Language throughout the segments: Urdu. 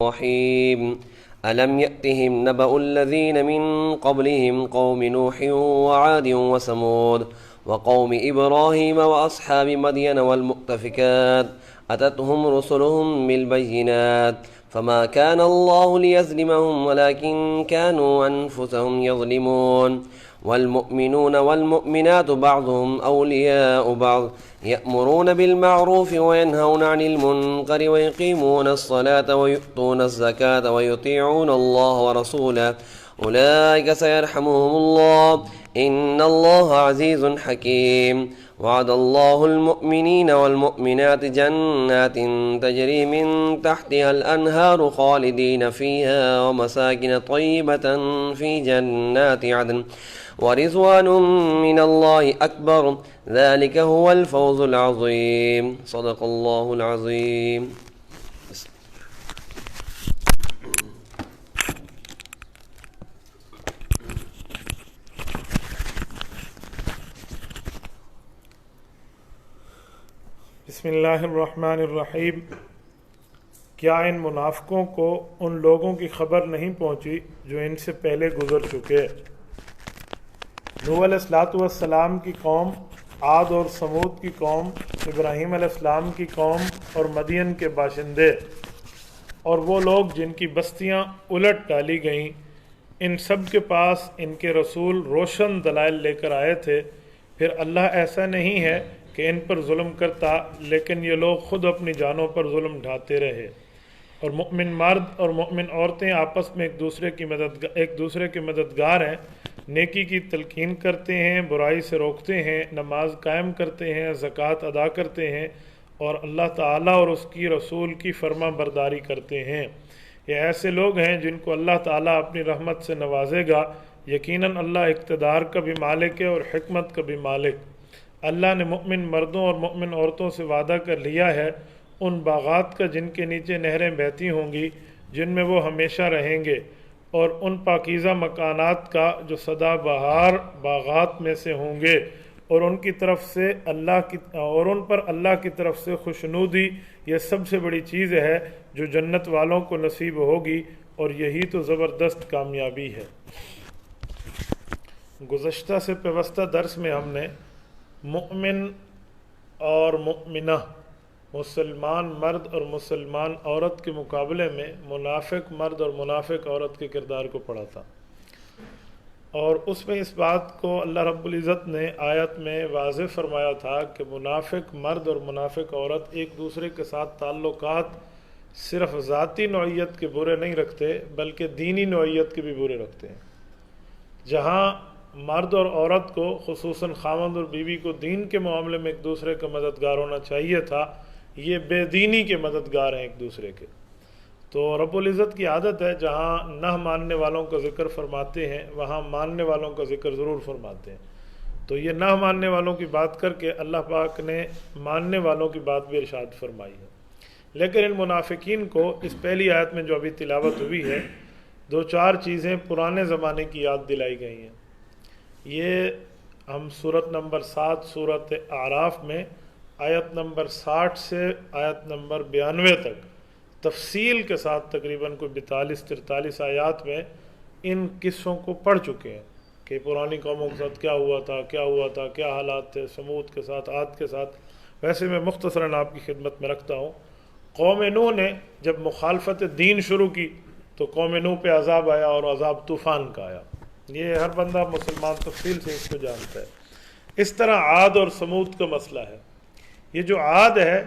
الرحيم ألم يأتهم نبأ الذين من قبلهم قوم نوح وعاد وثمود وقوم إبراهيم وأصحاب مدين والمؤتفكات أتتهم رسلهم بالبينات فما كان الله ليظلمهم ولكن كانوا أنفسهم يظلمون والمؤمنون والمؤمنات بعضهم أولياء بعض يأمرون بالمعروف وينهون عن المنكر ويقيمون الصلاة ويؤتون الزكاة ويطيعون الله ورسوله أولئك سيرحمهم الله إن الله عزيز حكيم وعد الله المؤمنين والمؤمنات جنات تجري من تحتها الأنهار خالدين فيها ومساكن طيبة في جنات عدن ورضوان من الله أكبر ذلك هو الفوز العظيم صدق الله العظيم. بسم اللہ الرحمن الرحیم. کیا ان منافقوں کو ان لوگوں کی خبر نہیں پہنچی جو ان سے پہلے گزر چکے؟ نوح علیہ السلام کی قوم، عاد اور ثمود کی قوم، ابراہیم علیہ السلام کی قوم اور مدین کے باشندے اور وہ لوگ جن کی بستیاں الٹ ڈالی گئیں، ان سب کے پاس ان کے رسول روشن دلائل لے کر آئے تھے. پھر اللہ ایسا نہیں ہے کہ ان پر ظلم کرتا، لیکن یہ لوگ خود اپنی جانوں پر ظلم ڈھاتے رہے. اور مؤمن مرد اور مؤمن عورتیں آپس میں ایک دوسرے کے مددگار ہیں، نیکی کی تلقین کرتے ہیں، برائی سے روکتے ہیں، نماز قائم کرتے ہیں، زکوٰۃ ادا کرتے ہیں اور اللہ تعالیٰ اور اس کی رسول کی فرما برداری کرتے ہیں. یہ ایسے لوگ ہیں جن کو اللہ تعالیٰ اپنی رحمت سے نوازے گا. یقیناً اللہ اقتدار کا بھی مالک ہے اور حکمت کا بھی مالک. اللہ نے مؤمن مردوں اور مؤمن عورتوں سے وعدہ کر لیا ہے ان باغات کا جن کے نیچے نہریں بہتی ہوں گی، جن میں وہ ہمیشہ رہیں گے، اور ان پاکیزہ مکانات کا جو سدا بہار باغات میں سے ہوں گے، اور ان پر اللہ کی طرف سے خوشنودی. یہ سب سے بڑی چیز ہے جو جنت والوں کو نصیب ہوگی، اور یہی تو زبردست کامیابی ہے. گزشتہ سے پیوستہ درس میں ہم نے مؤمن اور مؤمنہ، مسلمان مرد اور مسلمان عورت کے مقابلے میں منافق مرد اور منافق عورت کے کردار کو پڑھا تھا، اور اس میں اس بات کو اللہ رب العزت نے آیت میں واضح فرمایا تھا کہ منافق مرد اور منافق عورت ایک دوسرے کے ساتھ تعلقات صرف ذاتی نوعیت کے برے نہیں رکھتے بلکہ دینی نوعیت کے بھی برے رکھتے ہیں. جہاں مرد اور عورت کو، خصوصاً خاوند اور بیوی کو، دین کے معاملے میں ایک دوسرے کا مددگار ہونا چاہیے تھا، یہ بے دینی کے مددگار ہیں ایک دوسرے کے. تو رب العزت کی عادت ہے جہاں نہ ماننے والوں کا ذکر فرماتے ہیں وہاں ماننے والوں کا ذکر ضرور فرماتے ہیں. تو یہ نہ ماننے والوں کی بات کر کے اللہ پاک نے ماننے والوں کی بات بھی ارشاد فرمائی ہے. لیکن ان منافقین کو اس پہلی آیت میں جو ابھی تلاوت ہوئی ہے، دو چار چیزیں پرانے زمانے کی یاد دلائی گئی ہیں. یہ ہم سورت نمبر 7 سورت اعراف میں آیت نمبر 60 سے آیت نمبر 92 تک تفصیل کے ساتھ تقریباً کوئی 42-43 آیات میں ان قصوں کو پڑھ چکے ہیں کہ پرانی قوموں کے ساتھ کیا ہوا تھا، کیا حالات تھے، سمود کے ساتھ، عاد کے ساتھ. ویسے میں مختصراً آپ کی خدمت میں رکھتا ہوں. قوم نوح نے جب مخالفت دین شروع کی تو قوم نوح پہ عذاب آیا، اور عذاب طوفان کا آیا. یہ ہر بندہ مسلمان تفصیل سے اس کو جانتا ہے. اس طرح عاد اور سمود کا مسئلہ ہے. یہ جو عاد ہے،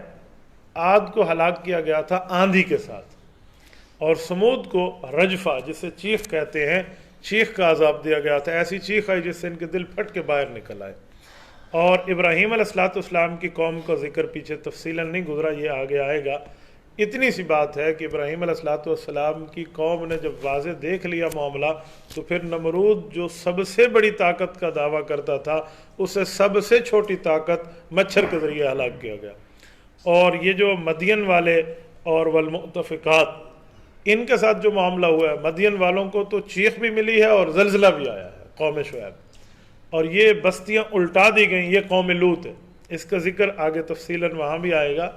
عاد کو ہلاک کیا گیا تھا آندھی کے ساتھ، اور سمود کو رجفہ، جسے چیخ کہتے ہیں، چیخ کا عذاب دیا گیا تھا. ایسی چیخ آئی جس سے ان کے دل پھٹ کے باہر نکل آئے. اور ابراہیم علیہ السلام کی قوم کا ذکر پیچھے تفصیلاً نہیں گزرا، یہ آگے آئے گا. اتنی سی بات ہے کہ ابراہیم علیہ السلام کی قوم نے جب واضح دیکھ لیا معاملہ، تو پھر نمرود جو سب سے بڑی طاقت کا دعویٰ کرتا تھا، اسے سب سے چھوٹی طاقت مچھر کے ذریعے ہلاک کیا گیا. اور یہ جو مدین والے اور والمؤتفقات، ان کے ساتھ جو معاملہ ہوا ہے، مدین والوں کو تو چیخ بھی ملی ہے اور زلزلہ بھی آیا ہے قوم شعیب، اور یہ بستیاں الٹا دی گئیں. یہ قوم لوط ہے. اس کا ذکر آگے تفصیلاً وہاں بھی آئے گا.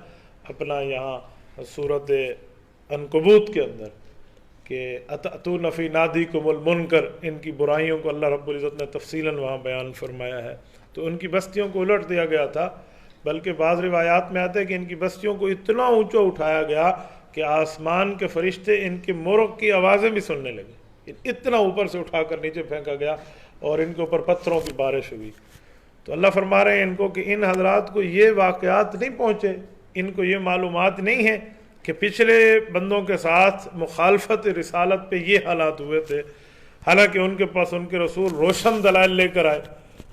اپنا یہاں سورت عنکبوت کے اندر کہ اتأتون فی نادیکم المنکر، ان کی برائیوں کو اللہ رب العزت نے تفصیلاً وہاں بیان فرمایا ہے۔ تو ان کی بستیوں کو الٹ دیا گیا تھا، بلکہ بعض روایات میں آتا ہے کہ ان کی بستیوں کو اتنا اونچا اٹھایا گیا کہ آسمان کے فرشتے ان کے مرغ کی آوازیں بھی سننے لگے، اتنا اوپر سے اٹھا کر نیچے پھینکا گیا اور ان کے اوپر پتھروں کی بارش ہوئی۔ تو اللہ فرما رہے ہیں ان کو کہ ان حضرات کو یہ واقعات نہیں پہنچے، ان کو یہ معلومات نہیں ہے کہ پچھلے بندوں کے ساتھ مخالفت رسالت پہ یہ حالات ہوئے تھے، حالانکہ ان کے پاس ان کے رسول روشن دلائل لے کر آئے۔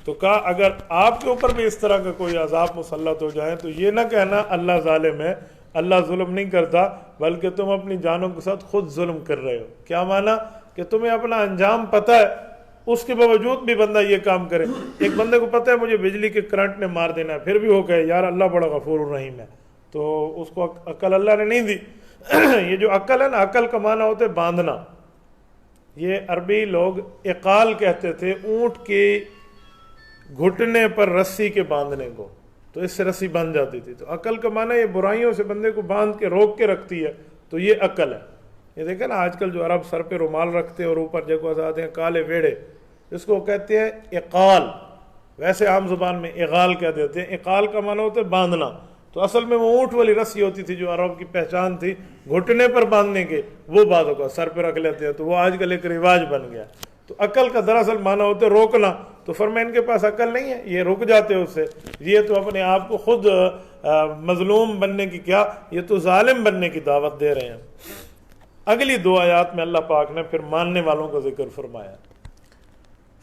تو کہا اگر آپ کے اوپر بھی اس طرح کا کوئی عذاب مسلط ہو جائے تو یہ نہ کہنا اللہ ظالم ہے، اللہ ظلم نہیں کرتا، بلکہ تم اپنی جانوں کے ساتھ خود ظلم کر رہے ہو۔ کیا معنی؟ کہ تمہیں اپنا انجام پتہ ہے، اس کے باوجود بھی بندہ یہ کام کرے۔ ایک بندے کو پتہ ہے مجھے بجلی کے کرنٹ نے مار دینا ہے، پھر بھی وہ کہے یار اللہ بڑا غفور الرحیم ہے، تو اس کو عقل اللہ نے نہیں دی۔ یہ جو عقل ہے نا، عقل کا معنی ہوتا ہے باندھنا۔ یہ عربی لوگ اقال کہتے تھے اونٹ کے گھٹنے پر رسی کے باندھنے کو، تو اس سے رسی باندھ جاتی تھی۔ تو عقل کا معنی یہ برائیوں سے بندے کو باندھ کے روک کے رکھتی ہے، تو یہ عقل ہے۔ یہ دیکھیں نا آج کل جو عرب سر پہ رومال رکھتے ہیں اور اوپر جگہ آتے ہیں کالے ویڑے، اس کو کہتے ہیں اقال، ویسے عام زبان میں اغال کہہ دیتے ہیں۔ اقال کا معنی ہوتا ہے باندھنا، تو اصل میں وہ اونٹ والی رسی ہوتی تھی جو عرب کی پہچان تھی گھٹنے پر باندھنے کے، وہ بعضوں کا سر پہ رکھ لیتے ہیں، تو وہ آج کل ایک رواج بن گیا۔ تو عقل کا دراصل معنی ہوتا ہے روکنا، تو فرمایا ان کے پاس عقل نہیں ہے، یہ رک جاتے اس سے، یہ تو اپنے آپ کو خود مظلوم بننے کی کیا، یہ تو ظالم بننے کی دعوت دے رہے ہیں۔ اگلی دو آیات میں اللہ پاک نے پھر ماننے والوں کا ذکر فرمایا۔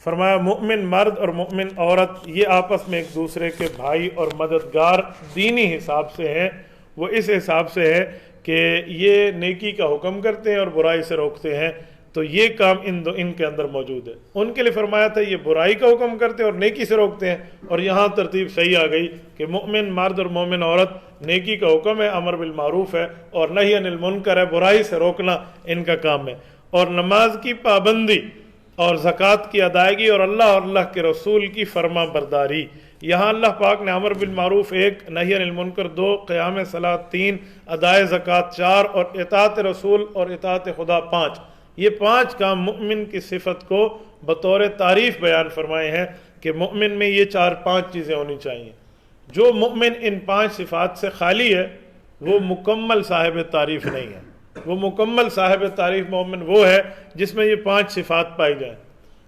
فرمایا مومن مرد اور مومن عورت یہ آپس میں ایک دوسرے کے بھائی اور مددگار دینی حساب سے ہیں۔ وہ اس حساب سے ہے کہ یہ نیکی کا حکم کرتے ہیں اور برائی سے روکتے ہیں، تو یہ کام ان کے اندر موجود ہے۔ ان کے لیے فرمایا تھا یہ برائی کا حکم کرتے ہیں اور نیکی سے روکتے ہیں، اور یہاں ترتیب صحیح آ گئی کہ مومن مرد اور مومن عورت، نیکی کا حکم ہے، امر بالمعروف ہے، اور نہی عن المنکر ہے، برائی سے روکنا ان کا کام ہے، اور نماز کی پابندی اور زکوٰۃ کی ادائیگی اور اللہ کے رسول کی فرما برداری۔ یہاں اللہ پاک نے امر بالمعروف 1، نہی عن المنکر 2، قیام صلاۃ 3، ادائے زکوٰۃ 4، اور اطاعت رسول اور اطاعت خدا 5۔ یہ 5 کام مؤمن کی صفت کو بطور تعریف بیان فرمائے ہیں کہ مؤمن میں یہ 4-5 چیزیں ہونی چاہیے۔ جو مؤمن ان 5 صفات سے خالی ہے وہ مکمل صاحب تعریف نہیں ہے۔ وہ مکمل صاحب تعریف مومن وہ ہے جس میں یہ 5 صفات پائی جائیں۔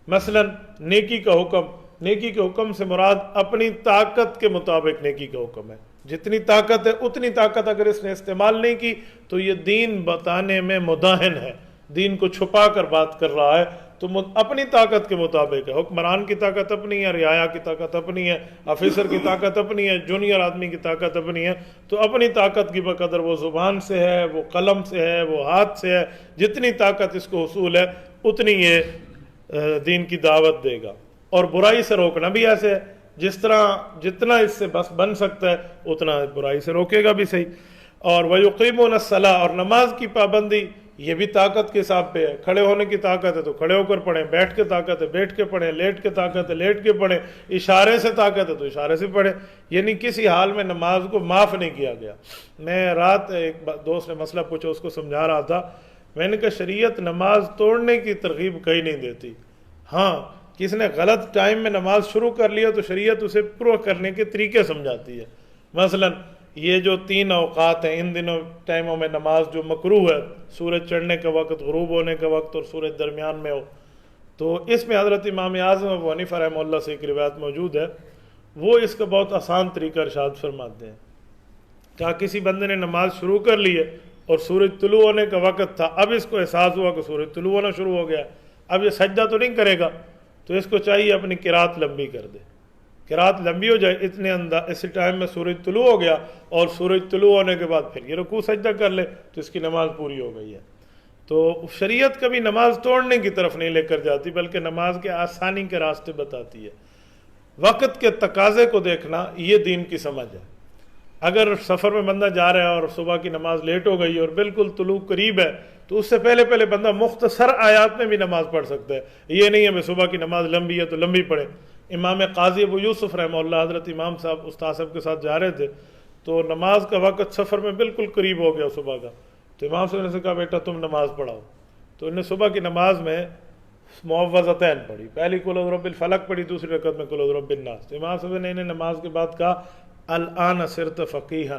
مثلا نیکی کا حکم، نیکی کے حکم سے مراد اپنی طاقت کے مطابق نیکی کا حکم ہے۔ جتنی طاقت ہے اتنی طاقت اگر اس نے استعمال نہیں کی تو یہ دین بتانے میں مداہن ہے، دین کو چھپا کر بات کر رہا ہے۔ تو اپنی طاقت کے مطابق ہے، حکمران کی طاقت اپنی ہے، رعایا کی طاقت اپنی ہے، آفیسر کی طاقت اپنی ہے، جونیئر آدمی کی طاقت اپنی ہے، تو اپنی طاقت کی بقدر وہ زبان سے ہے، وہ قلم سے ہے، وہ ہاتھ سے ہے، جتنی طاقت اس کو حصول ہے اتنی یہ دین کی دعوت دے گا۔ اور برائی سے روکنا بھی ایسے ہے، جس طرح جتنا اس سے بس بن سکتا ہے اتنا برائی سے روکے گا بھی صحیح۔ اور وَيُقِيمُونَ الصَّلَاةَ، اور نماز کی پابندی یہ بھی طاقت کے حساب پہ ہے۔ کھڑے ہونے کی طاقت ہے تو کھڑے ہو کر پڑھیں، بیٹھ کے طاقت ہے بیٹھ کے پڑھیں، لیٹ کے طاقت ہے لیٹ کے پڑھیں، اشارے سے طاقت ہے تو اشارے سے پڑھیں، یعنی کسی حال میں نماز کو معاف نہیں کیا گیا۔ میں رات ایک دوست نے مسئلہ پوچھا، اس کو سمجھا رہا تھا، میں نے کہا شریعت نماز توڑنے کی ترغیب کہیں نہیں دیتی، ہاں کسی نے غلط ٹائم میں نماز شروع کر لیا تو شریعت اسے پورا کرنے کے طریقے سمجھاتی ہے۔ مثلا یہ جو 3 اوقات ہیں، ان دنوں ٹائموں میں نماز جو مکروہ ہے، سورج چڑھنے کا وقت، غروب ہونے کا وقت اور سورج درمیان میں ہو، تو اس میں حضرت امام اعظم ابو حنیفہ رحمہ اللہ سے ایک روایت موجود ہے، وہ اس کا بہت آسان طریقہ ارشاد فرماتے ہیں۔ کہا کسی بندے نے نماز شروع کر لی ہے اور سورج طلوع ہونے کا وقت تھا، اب اس کو احساس ہوا کہ سورج طلوع ہونا شروع ہو گیا، اب یہ سجدہ تو نہیں کرے گا، تو اس کو چاہیے اپنی قرات لمبی کر دے، قرات لمبی ہو جائے، اتنے اس ٹائم میں سورج طلوع ہو گیا اور سورج طلوع ہونے کے بعد پھر یہ رکوع سجدہ کر لے تو اس کی نماز پوری ہو گئی ہے۔ تو شریعت کبھی نماز توڑنے کی طرف نہیں لے کر جاتی، بلکہ نماز کے آسانی کے راستے بتاتی ہے۔ وقت کے تقاضے کو دیکھنا یہ دین کی سمجھ ہے۔ اگر سفر میں بندہ جا رہا ہے اور صبح کی نماز لیٹ ہو گئی اور بالکل طلوع قریب ہے تو اس سے پہلے بندہ مختصر آیات میں بھی نماز پڑھ سکتا ہے، یہ نہیں ہے میں صبح کی نماز لمبی ہے تو لمبی پڑھے۔ امام قاضی ابو یوسف رحمہ اللہ، حضرت امام صاحب استاد صاحب کے ساتھ جا رہے تھے، تو نماز کا وقت سفر میں بالکل قریب ہو گیا صبح کا، تو امام صاحب نے کہا بیٹا تم نماز پڑھاؤ. تو انہوں نے صبح کی نماز میں معوذتین پڑھی، پہلی قل اعوذ برب الفلق پڑھی، دوسری رکعت میں قل اعوذ برب الناس. تو امام صاحب نے انہیں نماز کے بعد کہا الآن صرت فقیہا،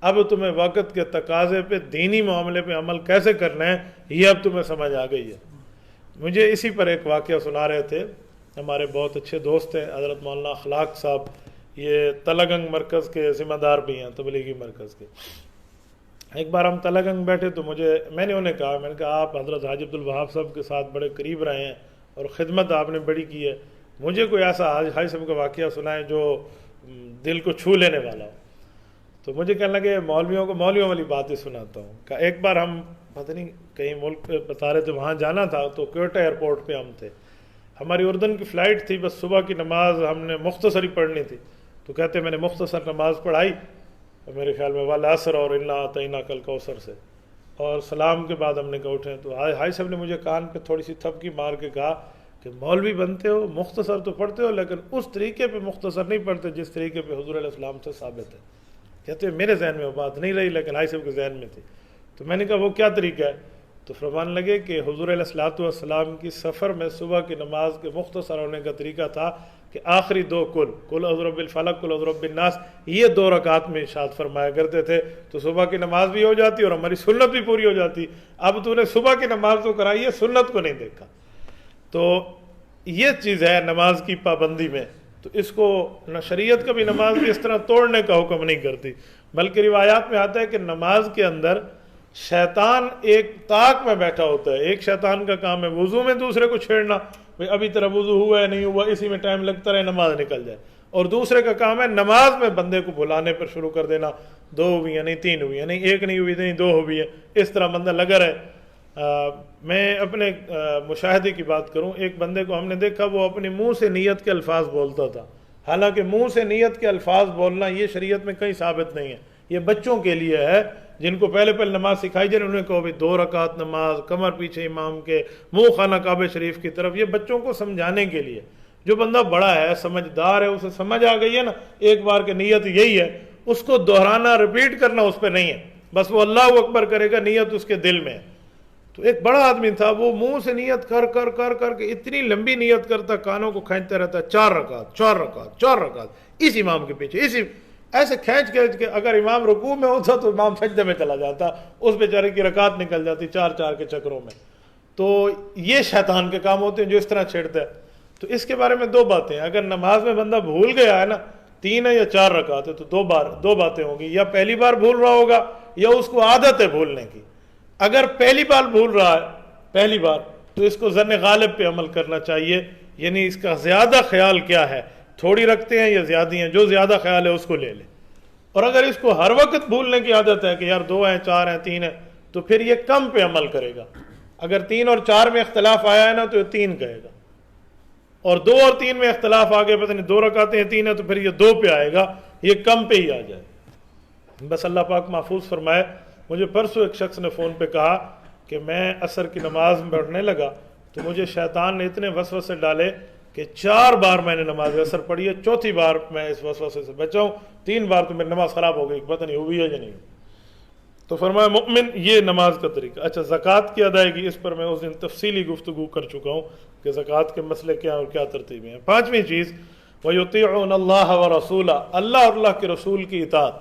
اب تمہیں وقت کے تقاضے پہ دینی معاملے پہ عمل کیسے کرنا ہے یہ اب تمہیں سمجھ آ گئی ہے. مجھے اسی پر ایک واقعہ سنا رہے تھے، ہمارے بہت اچھے دوست ہیں حضرت مولانا اخلاق صاحب، یہ تلگنگ مرکز کے ذمہ دار بھی ہیں، تبلیغی مرکز کے. ایک بار ہم تلگنگ بیٹھے تو میں نے انہیں کہا آپ حضرت حاجی عبد الوہاب صاحب کے ساتھ بڑے قریب رہے ہیں اور خدمت آپ نے بڑی کی ہے، مجھے کوئی ایسا حاجی صاحب کا واقعہ سنائیں جو دل کو چھو لینے والا ہو. تو مجھے کہنے لگے مولویوں والی بات ہی سناتا ہوں. کہ ایک بار ہم پتہ نہیں کہیں ملک پہ بتا رہے تھے، وہاں جانا تھا، تو کوئٹہ ایئرپورٹ پہ ہم تھے، ہماری اردن کی فلائٹ تھی، بس صبح کی نماز ہم نے مختصر ہی پڑھنی تھی. تو کہتے میں نے مختصر نماز پڑھائی، میرے خیال میں والعصر اور انا اعطیناک الکوثر سے، اور سلام کے بعد ہم نے کہا اٹھیں. تو حاجی صاحب نے مجھے کان پہ تھوڑی سی تھپکی مار کے کہا کہ مولوی بنتے ہو، مختصر تو پڑھتے ہو لیکن اس طریقے پہ مختصر نہیں پڑھتے جس طریقے پہ حضور علیہ السلام سے ثابت ہے. کہتے ہیں میرے ذہن میں وہ بات نہیں رہی لیکن حاجی صاحب کے ذہن میں تھی. تو میں نے کہا وہ کیا طریقہ ہے؟ تو فرمانے لگے کہ حضور علیہ الصلوۃ والسلام کی سفر میں صبح کی نماز کے مختصر ہونے کا طریقہ تھا کہ آخری دو قل اعوذ برب الفلق قل اعوذ برب الناس یہ 2 رکعت میں ارشاد فرمایا کرتے تھے. تو صبح کی نماز بھی ہو جاتی اور ہماری سنت بھی پوری ہو جاتی. اب تو نے صبح کی نماز تو کرائی ہے، سنت کو نہیں دیکھا. تو یہ چیز ہے نماز کی پابندی میں. تو اس کو نہ شریعت کبھی نماز کی اس طرح توڑنے کا حکم نہیں کرتی، بلکہ روایات میں آتا ہے کہ نماز کے اندر شیطان ایک طاق میں بیٹھا ہوتا ہے. ایک شیطان کا کام ہے وضو میں دوسرے کو چھیڑنا، ابھی طرح وضو ہوا ہے نہیں ہوا، اسی میں ٹائم لگتا رہے نماز نکل جائے. اور دوسرے کا کام ہے نماز میں بندے کو بلانے پر شروع کر دینا، 2 ہوئی ہیں نہیں 3 ہوئی ہیں نہیں 1 نہیں ہوئی نہیں 2 ہوئی ہے، اس طرح بندہ لگا رہے. میں اپنے مشاہدے کی بات کروں، ایک بندے کو ہم نے دیکھا وہ اپنے منہ سے نیت کے الفاظ بولتا تھا، حالانکہ منہ سے نیت کے الفاظ بولنا یہ شریعت میں کہیں ثابت نہیں ہے. یہ بچوں کے لیے ہے جن کو پہلے نماز سکھائی جائے، انہوں نے کہو بھی 2 رکعت نماز، کمر پیچھے امام کے، منہ خانہ کعبہ شریف کی طرف، یہ بچوں کو سمجھانے کے لیے. جو بندہ بڑا ہے سمجھدار ہے اسے سمجھ آ گئی ہے نا ایک بار کہ نیت یہی ہے، اس کو دہرانا رپیٹ کرنا اس پہ نہیں ہے، بس وہ اللہ اکبر کرے گا، نیت اس کے دل میں ہے. تو ایک بڑا آدمی تھا، وہ منہ سے نیت کر کر کر کر کے اتنی لمبی نیت کرتا، کانوں کو کھینچتا رہتا، 4 رکعت 4 رکعت 4 رکعت اس امام کے پیچھے، ایسے کھینچ کے اگر امام رکوع میں ہوتا تو امام سجدے میں چلا جاتا، اس بیچارے کی رکعت نکل جاتی 4 کے چکروں میں. تو یہ شیطان کے کام ہوتے ہیں جو اس طرح چھیڑتا ہے. تو اس کے بارے میں 2 باتیں ہیں. اگر نماز میں بندہ بھول گیا ہے نا 3 ہے یا 4 رکعت ہے تو 2 باتیں ہوں گی، یا پہلی بار بھول رہا ہوگا یا اس کو عادت ہے بھولنے کی. اگر پہلی بار بھول رہا ہے پہلی بار تو اس کو ظن غالب پہ عمل کرنا چاہیے، یعنی اس کا زیادہ خیال کیا ہے، تھوڑی رکھتے ہیں یا زیادہ ہیں، جو زیادہ خیال ہے اس کو لے لے. اور اگر اس کو ہر وقت بھولنے کی عادت ہے کہ یار 2 ہیں 4 ہیں 3 ہیں تو پھر یہ کم پہ عمل کرے گا. اگر 3 اور 4 میں اختلاف آیا ہے نا تو یہ 3 کہے گا، اور 2 اور 3 میں اختلاف آ گیا پتہ نہیں 2 رکعتیں ہیں 3 ہیں تو پھر یہ 2 پہ آئے گا، یہ کم پہ ہی آ جائے. بس اللہ پاک محفوظ فرمائے. مجھے پرسوں ایک شخص نے فون پہ کہا کہ میں عصر کی نماز میں پڑھنے لگا تو مجھے شیطان نے اتنے وسوسے ڈالے کہ 4 بار میں نے نماز عصر پڑھی ہے، 4تھی بار میں اس وسوسے سے بچا ہوں، 3 بار تو میری نماز خراب ہو گئی، پتہ نہیں ہوئی ہے یا نہیں. تو فرمایا مؤمن یہ نماز کا طریقہ. اچھا زکوٰۃ کی ادائیگی، اس پر میں اس دن تفصیلی گفتگو کر چکا ہوں کہ زکوٰۃ کے مسئلے کیا اور کیا ترتیبیں ہیں. 5ویں چیز وَيُطِيعُونَ اللَّهَ وَرَسُولَهُ، اللہ اور اللہ کے رسول کی اطاعت.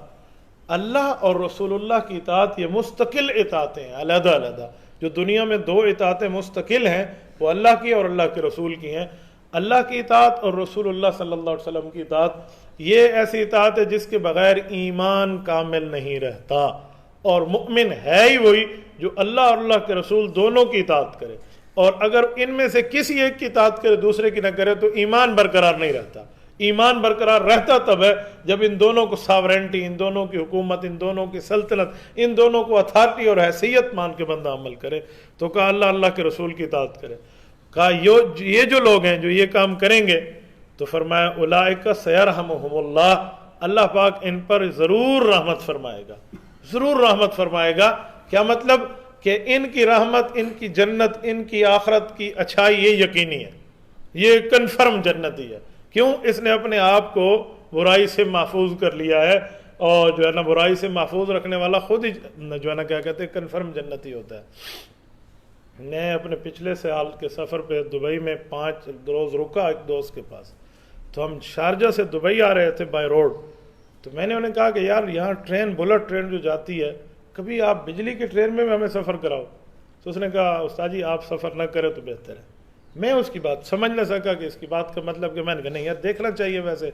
اللہ اور رسول اللہ کی اطاعت یہ مستقل اطاعتیں ہیں، علیحدہ علیحدہ. جو دنیا میں 2 اطاعتیں مستقل ہیں وہ اللہ کی اور اللہ کے رسول کی ہیں. اللہ کی اطاعت اور رسول اللہ صلی اللہ علیہ وسلم کی اطاعت یہ ایسی اطاعت ہے جس کے بغیر ایمان کامل نہیں رہتا. اور مؤمن ہے ہی وہی جو اللہ اور اللہ کے رسول دونوں کی اطاعت کرے، اور اگر ان میں سے کسی ایک کی اطاعت کرے دوسرے کی نہ کرے تو ایمان برقرار نہیں رہتا. ایمان برقرار رہتا تب ہے جب ان دونوں کو ساورینٹی، ان دونوں کی حکومت، ان دونوں کی سلطنت، ان دونوں کو اتھارٹی اور حیثیت مان کے بندہ عمل کرے. تو کہا اللہ اللہ کے رسول کی اطاعت کرے. کہا یہ جو لوگ ہیں جو یہ کام کریں گے تو فرمایا اولئک سیرحمہم اللہ، اللہ پاک ان پر ضرور رحمت فرمائے گا، ضرور رحمت فرمائے گا. کیا مطلب؟ کہ ان کی رحمت، ان کی جنت، ان کی آخرت کی اچھائی یہ یقینی ہے، یہ کنفرم جنتی ہے. کیوں؟ اس نے اپنے آپ کو برائی سے محفوظ کر لیا ہے اور جو ہے نا برائی سے محفوظ رکھنے والا خود ہی جو ہے نا کیا کہتے ہیں کنفرم جنتی ہوتا ہے۔ میں اپنے پچھلے سال کے سفر پہ دبئی میں 5 روز رکا ایک دوست کے پاس، تو ہم شارجہ سے دبئی آ رہے تھے بائی روڈ، تو میں نے انہیں کہا کہ یار یہاں ٹرین بلٹ ٹرین جو جاتی ہے، کبھی آپ بجلی کی ٹرین میں ہمیں سفر کراؤ۔ تو اس نے کہا استاد جی آپ سفر نہ کرے تو بہتر ہے۔ میں اس کی بات سمجھ نہ سکا کہ اس کی بات کا مطلب کہ میں نے کہا نہیں یار دیکھنا چاہیے، ویسے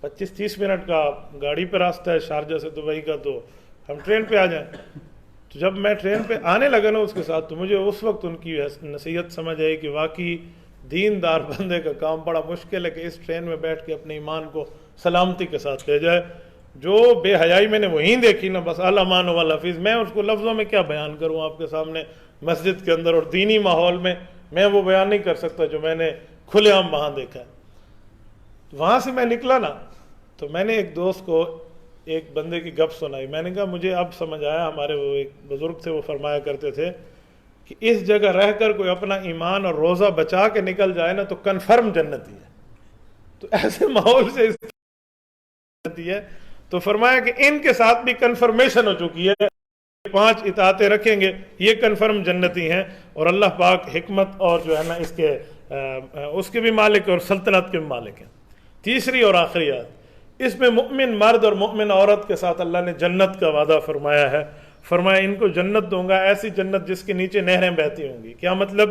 25-30 منٹ کا گاڑی پہ راستہ ہے شارجہ سے دبئی کا، تو ہم ٹرین پہ آ جائیں۔ تو جب میں ٹرین پہ آنے لگا نا اس کے ساتھ، تو مجھے اس وقت ان کی نصیحت سمجھ آئی کہ واقعی دیندار بندے کا کام بڑا مشکل ہے کہ اس ٹرین میں بیٹھ کے اپنے ایمان کو سلامتی کے ساتھ لے جائے۔ جو بے حیائی میں نے وہیں دیکھی نا، بس الامان والحفیظ، میں اس کو لفظوں میں کیا بیان کروں آپ کے سامنے مسجد کے اندر اور دینی ماحول میں وہ بیان نہیں کر سکتا جو میں نے کھلے عام وہاں دیکھا ہے۔ وہاں سے میں نکلا نا، تو میں نے ایک دوست کو ایک بندے کی گپ سنائی، میں نے کہا مجھے اب سمجھ آیا، ہمارے وہ ایک بزرگ تھے وہ فرمایا کرتے تھے کہ اس جگہ رہ کر کوئی اپنا ایمان اور روزہ بچا کے نکل جائے نا تو کنفرم جنتی ہے۔ تو ایسے ماحول سے جنتی ہے، تو فرمایا کہ ان کے ساتھ بھی کنفرمیشن ہو چکی ہے، 5 اطاعتیں رکھیں گے یہ کنفرم جنتی ہیں، اور اللہ پاک حکمت اور جو ہے نا اس کے بھی مالک اور سلطنت کے بھی مالک ہیں۔ تیسری اور آخری آیت، اس میں مؤمن مرد اور مؤمن عورت کے ساتھ اللہ نے جنت کا وعدہ فرمایا ہے۔ فرمایا ان کو جنت دوں گا، ایسی جنت جس کے نیچے نہریں بہتی ہوں گی۔ کیا مطلب؟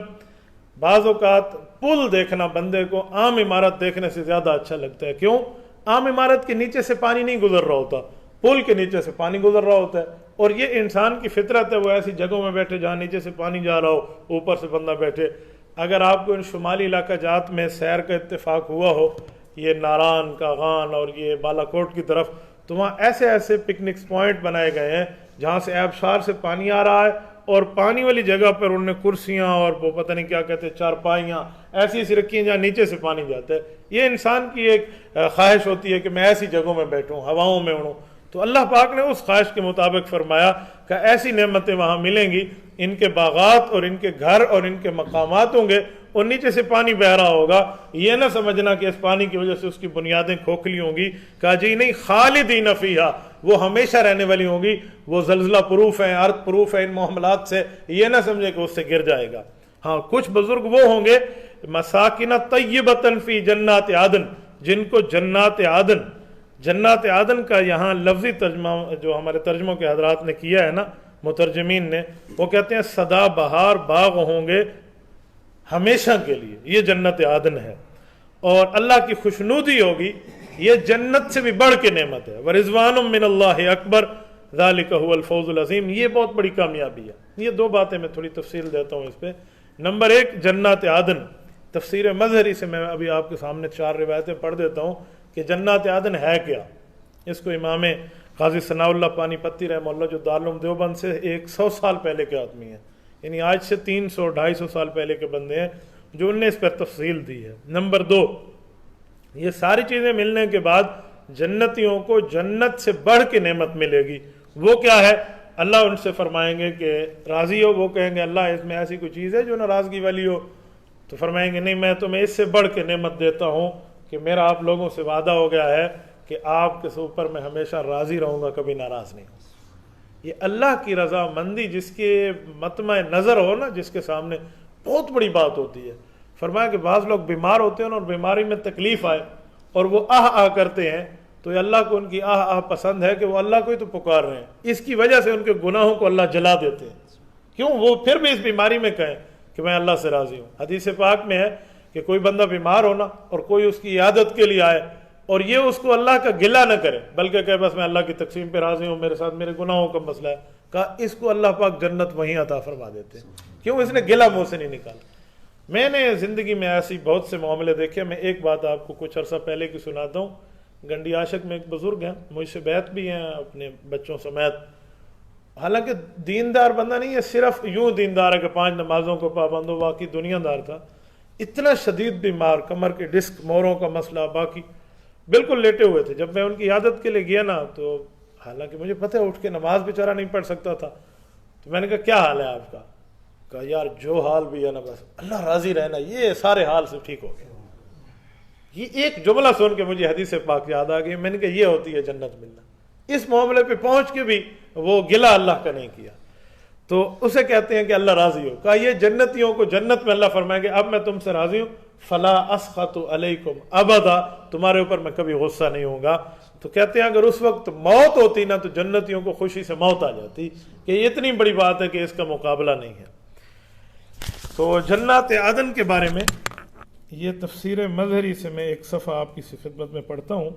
بعض اوقات پل دیکھنا بندے کو عام عمارت دیکھنے سے زیادہ اچھا لگتا ہے۔ کیوں؟ عام عمارت کے نیچے سے پانی نہیں گزر رہا ہوتا، پل کے نیچے سے پانی گزر رہا ہوتا ہے، اور یہ انسان کی فطرت ہے، وہ ایسی جگہوں میں بیٹھے جہاں نیچے سے پانی جا رہا ہو، اوپر سے بندہ بیٹھے۔ اگر آپ کو ان شمالی علاقہ جات میں سیر کا اتفاق ہوا ہو، یہ ناران کاغان اور یہ بالا کوٹ کی طرف، تو وہاں ایسے ایسے پکنکس پوائنٹ بنائے گئے ہیں جہاں سے آبشار سے پانی آ رہا ہے، اور پانی والی جگہ پر انہوں نے کرسیاں اور وہ پتہ نہیں کیا کہتے ہیں چارپائیاں ایسی ایسی رکھی ہیں جہاں نیچے سے پانی جاتا ہے۔ یہ انسان کی ایک خواہش ہوتی ہے کہ میں ایسی جگہوں میں بیٹھوں، ہواؤں میں اڑوں، تو اللہ پاک نے اس خواہش کے مطابق فرمایا کہ ایسی نعمتیں وہاں ملیں گی، ان کے باغات اور ان کے گھر اور ان کے مقامات ہوں گے، اور نیچے سے پانی بہ رہا ہوگا۔ یہ نہ سمجھنا کہ اس پانی کی وجہ سے اس کی بنیادیں کھوکھلی ہوں گی، کہا جی نہیں، خالدین فیہا، وہ ہمیشہ رہنے والی ہوں گی، وہ زلزلہ پروف ہیں، ارتھ پروف ہے ان معاملات سے، یہ نہ سمجھے کہ اس سے گر جائے گا۔ ہاں کچھ بزرگ وہ ہوں گے مساکن طیبۃ فی جنات عدن، جن کو جنات عدن کا یہاں لفظی ترجمہ جو ہمارے ترجموں کے حضرات نے کیا ہے نا، مترجمین نے، وہ کہتے ہیں سدا بہار باغ ہوں گے ہمیشہ کے لیے، یہ جنت عدن ہے، اور اللہ کی خوشنودی ہوگی، یہ جنت سے بھی بڑھ کے نعمت ہے۔ ورضوان من اللہ اکبر ذالک هو الفوز العظیم، یہ بہت بڑی کامیابی ہے۔ یہ 2 باتیں میں تھوڑی تفصیل دیتا ہوں اس پہ۔ نمبر 1 جنات عدن، تفسیر مظہری سے میں ابھی آپ کے سامنے 4 روایتیں پڑھ دیتا ہوں کہ جنات عدن ہے کیا۔ اس کو امام قاضی ثناء اللہ پانی پتی رحمہ اللہ جو دارالعلوم دیوبند سے 100 سال پہلے کے آدمی ہیں، یعنی آج سے 300-250 سال پہلے کے بندے ہیں جو انہوں نے اس پر تفصیل دی ہے۔ نمبر 2، یہ ساری چیزیں ملنے کے بعد جنتیوں کو جنت سے بڑھ کے نعمت ملے گی۔ وہ کیا ہے؟ اللہ ان سے فرمائیں گے کہ راضی ہو؟ وہ کہیں گے اللہ اس میں ایسی کوئی چیز ہے جو ناراضگی والی ہو؟ تو فرمائیں گے نہیں، میں تمہیں اس سے بڑھ کے نعمت دیتا ہوں کہ میرا آپ لوگوں سے وعدہ ہو گیا ہے کہ آپ کے اوپر میں ہمیشہ راضی رہوں گا، کبھی ناراض نہیں ہوں۔ یہ اللہ کی رضا مندی جس کے مطمع نظر ہو نا، جس کے سامنے، بہت بڑی بات ہوتی ہے۔ فرمایا کہ بعض لوگ بیمار ہوتے ہیں اور بیماری میں تکلیف آئے اور وہ آہ کرتے ہیں، تو یہ اللہ کو ان کی آہ پسند ہے کہ وہ اللہ کو ہی تو پکار رہے ہیں، اس کی وجہ سے ان کے گناہوں کو اللہ جلا دیتے ہیں۔ کیوں؟ وہ پھر بھی اس بیماری میں کہیں کہ میں اللہ سے راضی ہوں۔ حدیث پاک میں ہے کہ کوئی بندہ بیمار ہونا اور کوئی اس کی عیادت کے لیے آئے اور یہ اس کو اللہ کا گلہ نہ کرے بلکہ کہ بس میں اللہ کی تقسیم پہ راضی ہوں، میرے ساتھ میرے گناہوں کا مسئلہ ہے، کہا اس کو اللہ پاک جنت وہیں عطا فرما دیتے ہیں۔ کیوں؟ اس نے گلہ منہ سے نہیں نکالا۔ میں نے زندگی میں ایسی بہت سے معاملے دیکھے۔ میں ایک بات آپ کو کچھ عرصہ پہلے کی سناتا ہوں۔ گنڈی عاشق میں ایک بزرگ ہیں، مجھ سے بیعت بھی ہیں اپنے بچوں سمیت، حالانکہ دیندار بندہ نہیں ہے، صرف یوں دیندار ہے کہ 5 نمازوں کو پابند ہو، باقی دنیا دار تھا۔ اتنا شدید بیمار، کمر کے ڈسک، موروں کا مسئلہ، باقی بالکل لیٹے ہوئے تھے۔ جب میں ان کی عیادت کے لیے گیا نا، تو حالانکہ مجھے پتہ ہے اٹھ کے نماز بیچارہ نہیں پڑھ سکتا تھا، تو میں نے کہا کیا حال ہے آپ کا؟ کہا یار جو حال بھی ہے نا، بس اللہ راضی رہنا، یہ سارے حال سے ٹھیک ہو گئے۔ یہ ایک جملہ سن کے مجھے حدیث پاک یاد آ گئی۔ میں نے کہا یہ ہوتی ہے جنت ملنا، اس معاملے پہ پہنچ کے بھی وہ گلہ اللہ کا نہیں کیا، تو اسے کہتے ہیں کہ اللہ راضی ہو۔ کہا یہ جنتیوں کو جنت میں اللہ فرمائیں گے اب میں تم سے راضی ہوں، فلا اسخط علیکم ابدا، تمہارے اوپر میں کبھی غصہ نہیں ہوں گا۔ تو کہتے ہیں اگر اس وقت موت ہوتی نا تو جنتیوں کو خوشی سے موت آ جاتی کہ یہ اتنی بڑی بات ہے کہ اس کا مقابلہ نہیں ہے۔ تو جنات عدن کے بارے میں یہ تفسیر مظہری سے میں ایک صفحہ آپ کی خدمت میں پڑھتا ہوں۔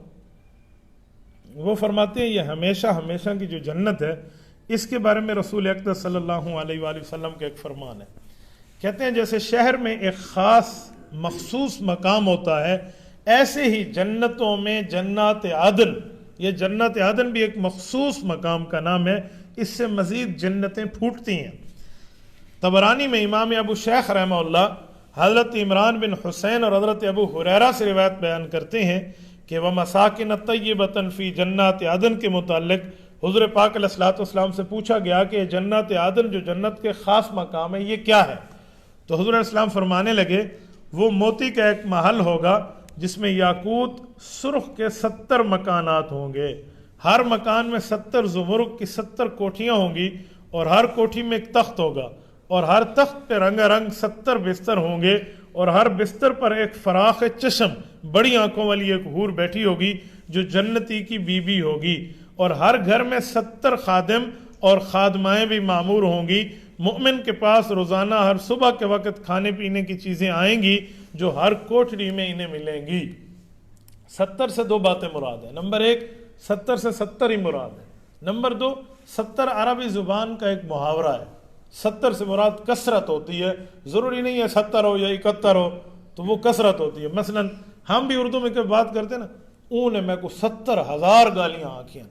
وہ فرماتے ہیں یہ ہمیشہ ہمیشہ کی جو جنت ہے اس کے بارے میں رسول اقدس صلی اللہ علیہ وآلہ وسلم کا ایک فرمان ہے۔ کہتے ہیں جیسے شہر میں ایک خاص مخصوص مقام ہوتا ہے، ایسے ہی جنتوں میں جنات عدن، یہ جنت عدن بھی ایک مخصوص مقام کا نام ہے، اس سے مزید جنتیں پھوٹتی ہیں۔ طبرانی میں امام ابو شیخ رحمہ اللہ حضرت عمران بن حسین اور حضرت ابو ہریرہ سے روایت بیان کرتے ہیں کہ وَمَسَاكِنَ طَيِّبَةً فِي جنات عدن کے متعلق حضور پاک علیہ الصلوۃ والسلام سے پوچھا گیا کہ جنت عدن جو جنت کے خاص مقام ہے یہ کیا ہے؟ تو حضور علیہ السلام فرمانے لگے وہ موتی کا ایک محل ہوگا جس میں یاقوت سرخ کے 70 مکانات ہوں گے، ہر مکان میں 70 زمرد کی 70 کوٹھیاں ہوں گی، اور ہر کوٹھی میں ایک تخت ہوگا، اور ہر تخت پہ رنگا رنگ 70 بستر ہوں گے، اور ہر بستر پر ایک فراخ چشم بڑی آنکھوں والی ایک حور بیٹھی ہوگی جو جنتی کی بیوی ہوگی، اور ہر گھر میں 70 خادم اور خادمائیں بھی معمور ہوں گی۔ مومن کے پاس روزانہ ہر صبح کے وقت کھانے پینے کی چیزیں آئیں گی جو ہر کوٹھری میں انہیں ملیں گی۔ 70 سے دو باتیں مراد ہیں، نمبر 1 70 سے 70 ہی مراد ہے، نمبر 2 70 عربی زبان کا ایک محاورہ ہے۔ 70 سے مراد کثرت ہوتی ہے، ضروری نہیں ہے 70 ہو یا 71 ہو، تو وہ کثرت ہوتی ہے۔ مثلا ہم بھی اردو میں کبھی بات کرتے ہیں نا، اون نے میں کو 70,000 گالیاں آنکھیں،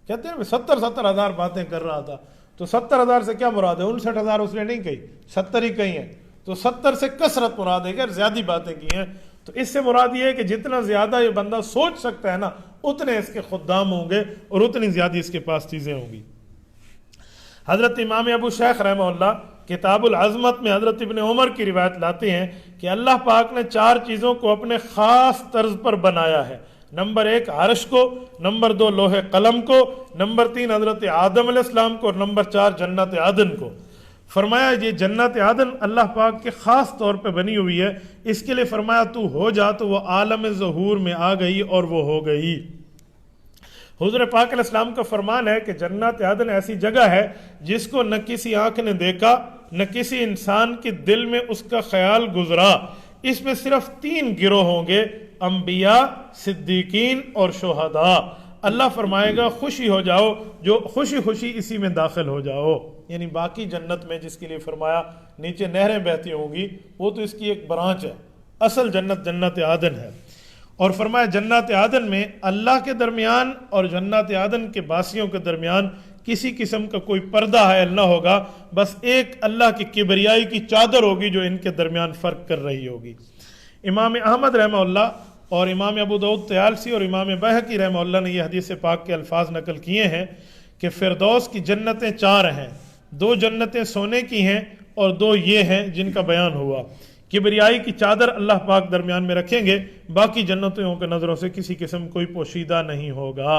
کہتے ہیں 70,000 باتیں کر رہا تھا، تو 70,000 سے کیا مراد ہے؟ 59,000 اس نے نہیں کہی، 70 ہی کہی ہیں، تو 70 سے کثرت مراد ہے کہ زیادہ باتیں کی ہیں۔ تو اس سے مراد یہ ہے کہ جتنا زیادہ یہ بندہ سوچ سکتا ہے نا اتنے اس کے خدام ہوں گے اور اتنی زیادہ اس کے پاس چیزیں ہوں گی۔ حضرت امام ابو شیخ رحمہ اللہ کتاب العظمت میں حضرت ابن عمر کی روایت لاتے ہیں کہ اللہ پاک نے 4 چیزوں کو اپنے خاص طرز پر بنایا ہے، نمبر 1 عرش کو، نمبر 2 لوح قلم کو، نمبر 3 حضرت آدم علیہ السلام کو، اور نمبر 4 جنت عدن کو۔ فرمایا یہ جنت عدن اللہ پاک کے خاص طور پہ بنی ہوئی ہے، اس کے لیے فرمایا تو ہو جا، تو وہ عالم ظہور میں آ گئی اور وہ ہو گئی۔ حضور پاک علیہ السلام کا فرمان ہے کہ جنت عدن ایسی جگہ ہے جس کو نہ کسی آنکھ نے دیکھا، نہ کسی انسان کے دل میں اس کا خیال گزرا۔ اس میں صرف 3 گروہ ہوں گے، انبیاء، صدیقین اور شہداء۔ اللہ فرمائے گا خوشی ہو جاؤ، جو خوشی خوشی اسی میں داخل ہو جاؤ۔ یعنی باقی جنت میں جس کے لیے فرمایا نیچے نہریں بہتی ہوں گی، وہ تو اس کی ایک برانچ ہے، اصل جنت جنت عدن ہے۔ اور فرمایا جنت عدن میں اللہ کے درمیان اور جنت عدن کے باسیوں کے درمیان کسی قسم کا کوئی پردہ حائل نہ ہوگا، بس ایک اللہ کی کبریائی کی چادر ہوگی جو ان کے درمیان فرق کر رہی ہوگی۔ امام احمد رحمہ اللہ اور امام ابو داؤد طیالسی اور امام بہقی رحمہ اللہ نے یہ حدیث پاک کے الفاظ نقل کیے ہیں کہ فردوس کی جنتیں 4 ہیں، 2 جنتیں سونے کی ہیں اور 2 یہ ہیں جن کا بیان ہوا۔ کبریائی کی چادر اللہ پاک درمیان میں رکھیں گے، باقی جنتوں کے نظروں سے کسی قسم کوئی پوشیدہ نہیں ہوگا۔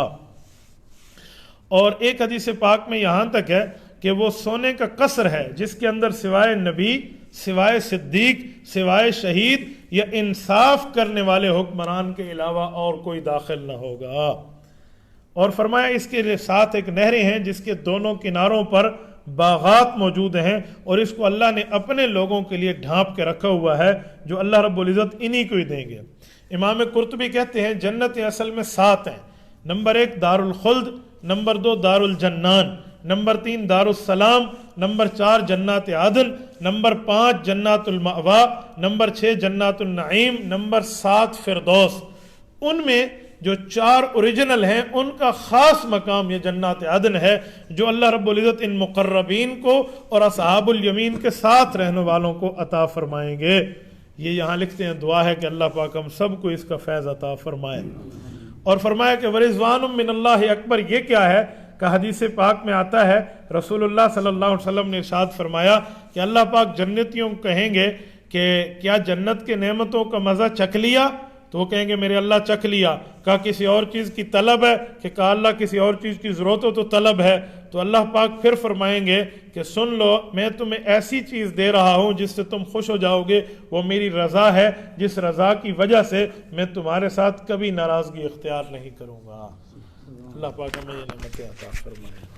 اور ایک حدیث پاک میں یہاں تک ہے کہ وہ سونے کا قصر ہے جس کے اندر سوائے نبی، سوائے صدیق، سوائے شہید یا انصاف کرنے والے حکمران کے علاوہ اور کوئی داخل نہ ہوگا۔ اور فرمایا اس کے ساتھ ایک نہریں ہیں جس کے دونوں کناروں پر باغات موجود ہیں، اور اس کو اللہ نے اپنے لوگوں کے لیے ڈھانپ کے رکھا ہوا ہے جو اللہ رب العزت انہی کو ہی دیں گے۔ امام قرطبی کہتے ہیں جنتیں اصل میں 7 ہیں، نمبر 1 دار الخلد، نمبر 2 دار الجنان، نمبر 3 دار السلام، نمبر 4 جنات عدن، نمبر 5 جنات المأوا، نمبر 6 جنات النعیم، نمبر 7 فردوس۔ ان میں جو 4 اوریجنل ہیں ان کا خاص مقام یہ جنات عدن ہے جو اللہ رب العزت ان مقربین کو اور اصحاب الیمین کے ساتھ رہنے والوں کو عطا فرمائیں گے۔ یہ یہاں لکھتے ہیں دعا ہے کہ اللہ پاک ہم سب کو اس کا فیض عطا فرمائے۔ اور فرمایا کہ ورضوان من اللہ اکبر، یہ کیا ہے کہ حدیث پاک میں آتا ہے رسول اللہ صلی اللہ علیہ وسلم نے ارشاد فرمایا کہ اللہ پاک جنتیوں کو کہیں گے کہ کیا جنت کے نعمتوں کا مزہ چکھ لیا؟ تو وہ کہیں گے میرے اللہ چکھ لیا. کہا کسی اور چیز کی طلب ہے؟ کہ کہا اللہ کسی اور چیز کی ضرورت ہو تو طلب ہے. تو اللہ پاک پھر فرمائیں گے کہ سن لو میں تمہیں ایسی چیز دے رہا ہوں جس سے تم خوش ہو جاؤ گے، وہ میری رضا ہے، جس رضا کی وجہ سے میں تمہارے ساتھ کبھی ناراضگی اختیار نہیں کروں گا. اللہ پاک ہمیں یہ نعمتیں عطا فرمائے.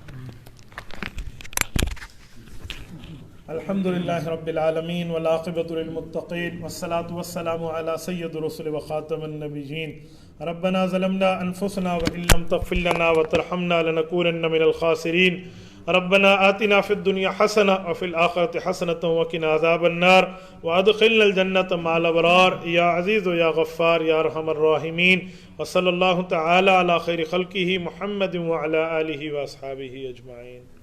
الحمدللہ رب العالمین والعاقبۃ للمتقین والصلاة والسلام علی سید الرسل وخاتم النبیین. ربنا ظلمنا انفسنا وان لم تغفر لنا وترحمنا لنكونن من الخاسرین. ربنا آتنا فی الدنیا حسنہ وفی الآخرۃ حسنۃ وقنا عذاب النار وادخلنا الجنۃ مع الابرار یا عزیز یا غفار یا ارحم الراحمین. وصلی اللہ تعالی علی خیر خلقہ محمد وعلی آلہ واصحابہ اجمعین.